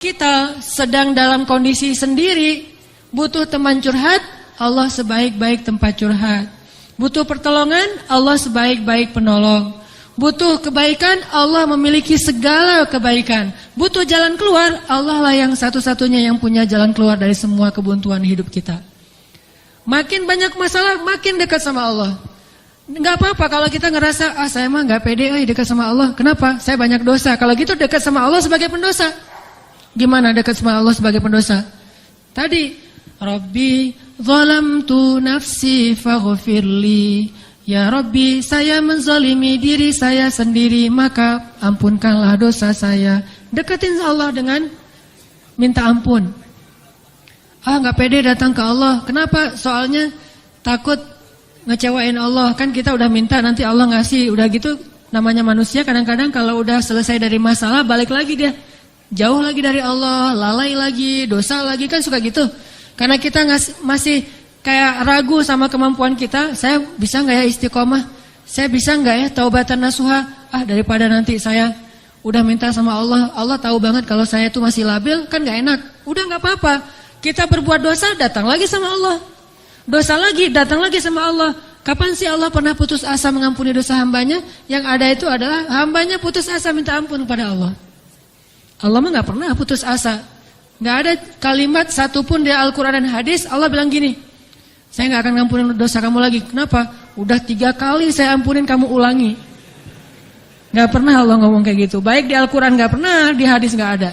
kita sedang dalam kondisi sendiri, butuh teman curhat, Allah sebaik-baik tempat curhat. Butuh pertolongan, Allah sebaik-baik penolong. Butuh kebaikan, Allah memiliki segala kebaikan. Butuh jalan keluar, Allah lah yang satu-satunya yang punya jalan keluar dari semua kebuntuan hidup kita. Makin banyak masalah, makin dekat sama Allah. Enggak apa-apa kalau kita ngerasa, saya mah enggak pede dekat sama Allah. Kenapa? Saya banyak dosa. Kalau gitu dekat sama Allah sebagai pendosa. Gimana dekat sama Allah sebagai pendosa? Tadi, Rabbi zalamtu nafsi faghfirli. Ya Rabbi, saya menzalimi diri saya sendiri, maka ampunkanlah dosa saya. Deketin Allah dengan minta ampun. Enggak pede datang ke Allah. Kenapa? Soalnya takut ngecewain Allah. Kan kita udah minta, nanti Allah ngasih. Udah gitu, namanya manusia kadang-kadang kalau udah selesai dari masalah, balik lagi dia. Jauh lagi dari Allah, lalai lagi, dosa lagi, kan suka gitu. Karena kita masih kayak ragu sama kemampuan kita. Saya bisa gak ya istiqomah? Saya bisa gak ya taubatan nasuha? Daripada nanti saya udah minta sama Allah, Allah tahu banget kalau saya tuh masih labil, kan gak enak. Udah gak apa-apa. Kita berbuat dosa, datang lagi sama Allah. Dosa lagi, datang lagi sama Allah. Kapan sih Allah pernah putus asa mengampuni dosa hambanya? Yang ada itu adalah hambanya putus asa minta ampun kepada Allah. Allah mah gak pernah putus asa. Gak ada kalimat satupun di Al-Quran dan hadis Allah bilang gini, saya gak akan ngampunin dosa kamu lagi. Kenapa? Udah 3 kali saya ampunin, kamu ulangi. Gak pernah Allah ngomong kayak gitu. Baik di Al-Quran gak pernah, di hadis gak ada.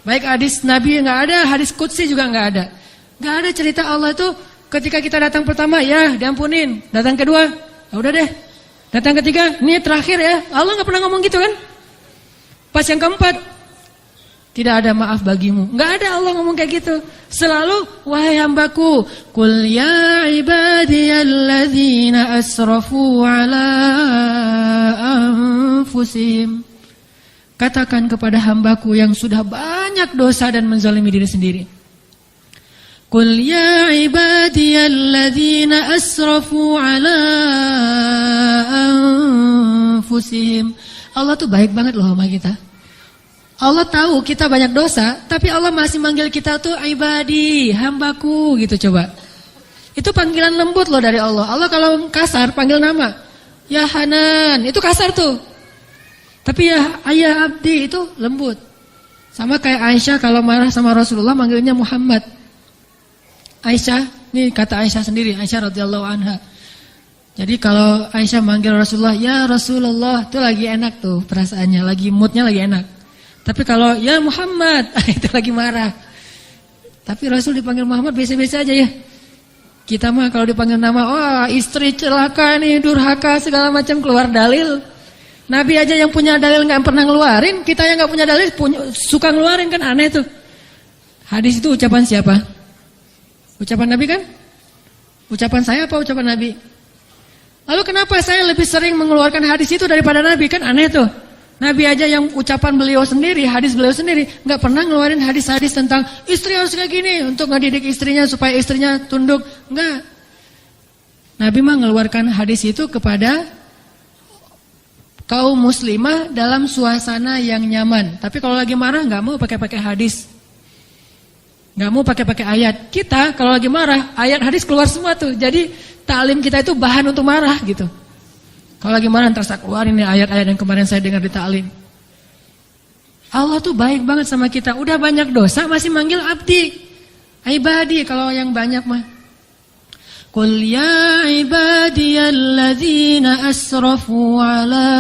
Baik hadis Nabi gak ada, hadis Qudsi juga gak ada. Gak ada cerita Allah itu ketika kita datang pertama, ya diampunin. Datang kedua, udah deh. Datang ketiga, ini terakhir ya. Allah gak pernah ngomong gitu kan. Pas yang keempat, tidak ada maaf bagimu. Enggak ada Allah ngomong kayak gitu. Selalu, wahai hambaku, qul ya ibadiyalladzina asrafu ala anfusihim. Katakan kepada hambaku yang sudah banyak dosa dan menzalimi diri sendiri. Qul ya ibadiyalladzina asrafu ala anfusihim. Allah tuh baik banget loh sama kita. Allah tahu kita banyak dosa, tapi Allah masih manggil kita tuh ibadi, hambaku gitu coba. Itu panggilan lembut loh dari Allah. Allah kalau kasar panggil nama, ya Hanan, itu kasar tuh. Tapi ya ayah abdi itu lembut. Sama kayak Aisyah kalau marah sama Rasulullah manggilnya Muhammad. Aisyah, ini kata Aisyah sendiri, Aisyah radhiyallahu anha. Jadi kalau Aisyah manggil Rasulullah, ya Rasulullah, itu lagi enak tuh perasaannya, lagi moodnya lagi enak. Tapi kalau ya Muhammad, itu lagi marah. Tapi Rasul dipanggil Muhammad biasa-biasa aja ya. Kita mah kalau dipanggil nama, istri celaka nih, durhaka segala macam, keluar dalil. Nabi aja yang punya dalil nggak pernah ngeluarin, kita yang nggak punya dalil suka ngeluarin, kan aneh tuh. Hadis itu ucapan siapa? Ucapan Nabi kan? Ucapan saya apa ucapan Nabi? Lalu kenapa saya lebih sering mengeluarkan hadis itu daripada Nabi? Kan aneh tuh. Nabi aja yang ucapan beliau sendiri, hadis beliau sendiri, nggak pernah ngeluarin hadis-hadis tentang istri harus kayak gini untuk ngedidik istrinya supaya istrinya tunduk. Enggak. Nabi mah ngeluarkan hadis itu kepada kaum muslimah dalam suasana yang nyaman. Tapi kalau lagi marah nggak mau pakai hadis, nggak mau pakai ayat. Kita kalau lagi marah ayat hadis keluar semua tuh. Jadi taklim kita itu bahan untuk marah gitu. Kalau lagi marah ntar saya keluarin nih ayat-ayat yang kemarin saya dengar di ta'lim. Allah tuh baik banget sama kita. Udah banyak dosa masih manggil abdi, ibadi kalau yang banyak mah. Qul ya ibadiyalladzina asrafu ala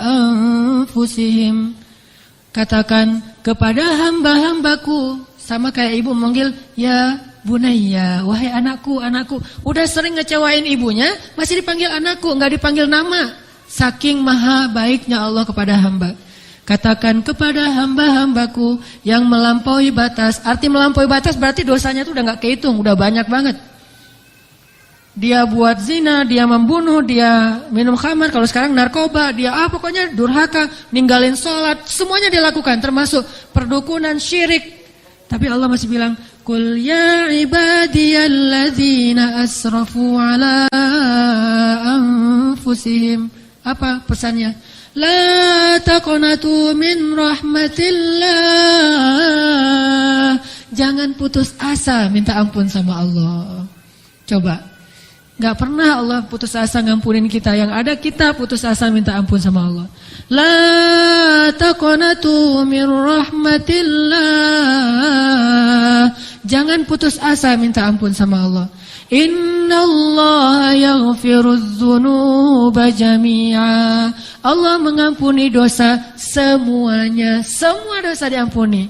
anfusihim. Katakan kepada hamba-hambaku, sama kayak ibu manggil ya Bunayya, wahai anakku, anakku. Udah sering ngecewain ibunya, masih dipanggil anakku, enggak dipanggil nama. Saking maha baiknya Allah kepada hamba. Katakan kepada hamba-hambaku yang melampaui batas. Arti melampaui batas berarti dosanya tuh udah enggak kehitung, udah banyak banget. Dia buat zina, dia membunuh, dia minum khamar, kalau sekarang narkoba, dia pokoknya durhaka, ninggalin sholat, semuanya dia lakukan, termasuk perdukunan, syirik. Tapi Allah masih bilang, Qul ya ibadiyalladzina asrafu ala anfusihim. Apa pesannya? La taqnatu min rahmatillah. Jangan putus asa minta ampun sama Allah. Coba, gak pernah Allah putus asa ngampunin kita. Yang ada kita putus asa minta ampun sama Allah. La taqnatu min rahmatillah. Jangan putus asa minta ampun sama Allah. Innallaha yaghfirudz dzunuba jami'a. Allah mengampuni dosa semuanya. Semua dosa diampuni.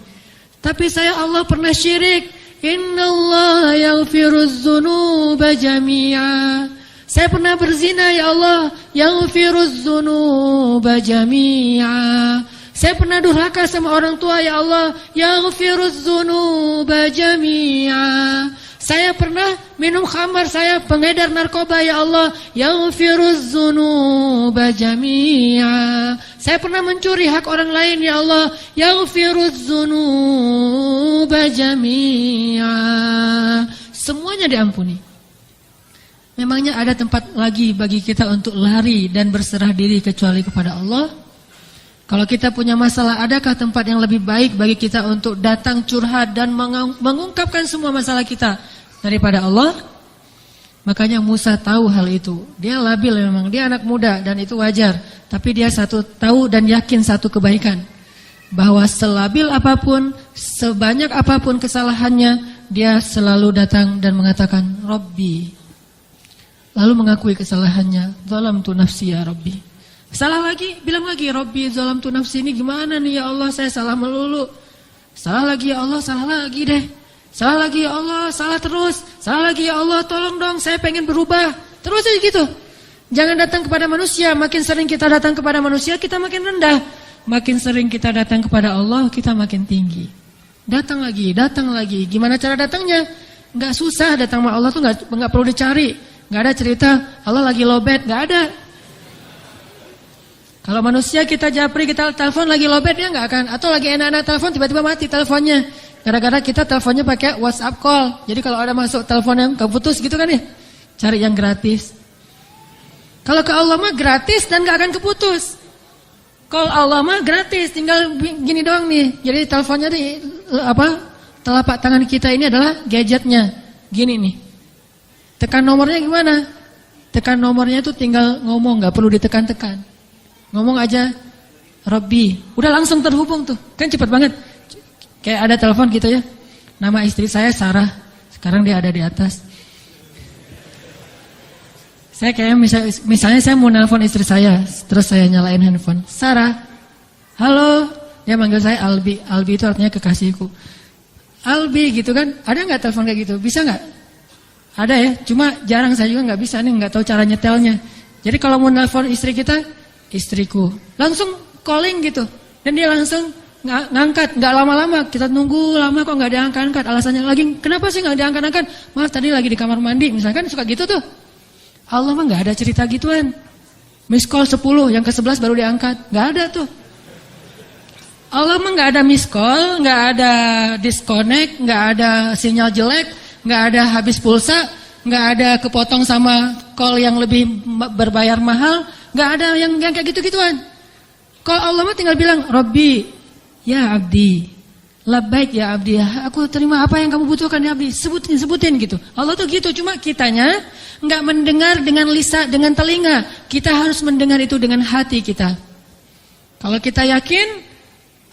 Tapi saya Allah pernah syirik. Innallaha yaghfirudz dzunuba jami'a. Saya pernah berzina ya Allah. Yaghfirudz dzunuba jami'a. Saya pernah durhaka sama orang tua ya Allah. Yaghfirudz dzunuba jami'a. Saya pernah minum khamar, saya pengedar narkoba ya Allah. Yaghfirudz dzunuba jami'a. Saya pernah mencuri hak orang lain ya Allah. Yaghfirudz dzunuba jami'a. Semuanya diampuni. Memangnya ada tempat lagi bagi kita untuk lari dan berserah diri kecuali kepada Allah? Kalau kita punya masalah, adakah tempat yang lebih baik bagi kita untuk datang curhat dan mengungkapkan semua masalah kita daripada Allah? Makanya Musa tahu hal itu. Dia labil memang, dia anak muda dan itu wajar. Tapi dia tahu dan yakin satu kebaikan. Bahwa selabil apapun, sebanyak apapun kesalahannya, dia selalu datang dan mengatakan, Rabbi. Lalu mengakui kesalahannya, zalamtu nafsi ya Rabbi. Salah lagi, bilang lagi, Rabbi zalamtu nafsi, ini gimana nih ya Allah, saya salah melulu. Salah lagi ya Allah, salah lagi deh. Salah lagi ya Allah, salah terus. Salah lagi ya Allah, tolong dong, saya pengen berubah. Terus aja gitu. Jangan datang kepada manusia. Makin sering kita datang kepada manusia, kita makin rendah. Makin sering kita datang kepada Allah, kita makin tinggi. Datang lagi, datang lagi. Gimana cara datangnya? Gak susah datang sama Allah tuh gak perlu dicari. Gak ada cerita Allah lagi lowbat, gak ada. Kalau manusia kita japri, kita telepon lagi lowbat, dia gak akan. Atau lagi enak-enak telepon, tiba-tiba mati teleponnya. Gara-gara kita teleponnya pakai WhatsApp call. Jadi kalau ada masuk telepon yang keputus gitu kan ya, cari yang gratis. Kalau ke Allah mah gratis dan gak akan keputus. Call Allah mah gratis, tinggal gini doang nih. Jadi teleponnya di telapak tangan kita ini adalah gadgetnya. Gini nih. Tekan nomornya gimana? Tekan nomornya itu tinggal ngomong, gak perlu ditekan-tekan. Ngomong aja, Rabbi. Udah langsung terhubung tuh. Kan cepat banget. Kayak ada telepon gitu ya. Nama istri saya Sarah. Sekarang dia ada di atas. Saya kayak misalnya saya mau nelpon istri saya. Terus saya nyalain handphone. Sarah. Halo. Dia manggil saya Albi. Albi itu artinya kekasihku. Albi gitu kan. Ada gak telepon kayak gitu? Bisa gak? Ada ya. Cuma jarang, saya juga gak bisa nih. Gak tahu cara nyetelnya. Jadi kalau mau nelpon istri kita, istriku. Langsung calling gitu. Dan dia langsung ngangkat, nggak lama-lama, kita nunggu lama kok nggak diangkat-angkat. Alasannya lagi, kenapa sih nggak diangkat-angkat? Maaf tadi lagi di kamar mandi, misalkan suka gitu tuh. Allah mah nggak ada cerita gituan. Miss call 10, yang ke-11 baru diangkat, nggak ada tuh. Allah mah nggak ada miss call, nggak ada disconnect, nggak ada sinyal jelek, nggak ada habis pulsa, nggak ada kepotong sama call yang lebih berbayar mahal, nggak ada yang kayak gitu-gituan. Kalau Allah mah tinggal bilang, Rabbi. Ya abdi, labbaik ya abdi, aku terima apa yang kamu butuhkan ya abdi, sebutin gitu. Allah tuh gitu, cuma kitanya nggak mendengar dengan lisan, dengan telinga. Kita harus mendengar itu dengan hati kita. Kalau kita yakin,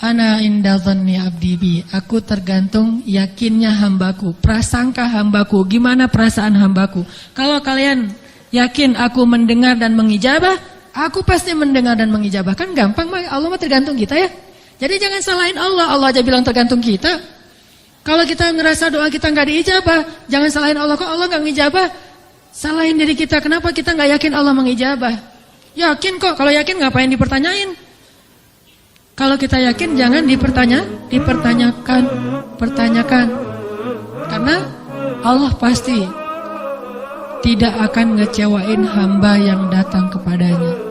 ana inda dhanni abdi bi, aku tergantung yakinnya hambaku, prasangka hambaku, gimana perasaan hambaku. Kalau kalian yakin aku mendengar dan mengijabah, aku pasti mendengar dan mengijabah. Kan gampang, Allah mah tergantung kita ya. Jadi jangan salahin Allah, Allah aja bilang tergantung kita. Kalau kita ngerasa doa kita nggak diijabah, jangan salahin Allah, kok Allah nggak ngijabah. Salahin diri kita, kenapa kita nggak yakin Allah mengijabah? Yakin kok, kalau yakin ngapain dipertanyain? Kalau kita yakin jangan dipertanyakan. Karena Allah pasti tidak akan ngecewain hamba yang datang kepadanya.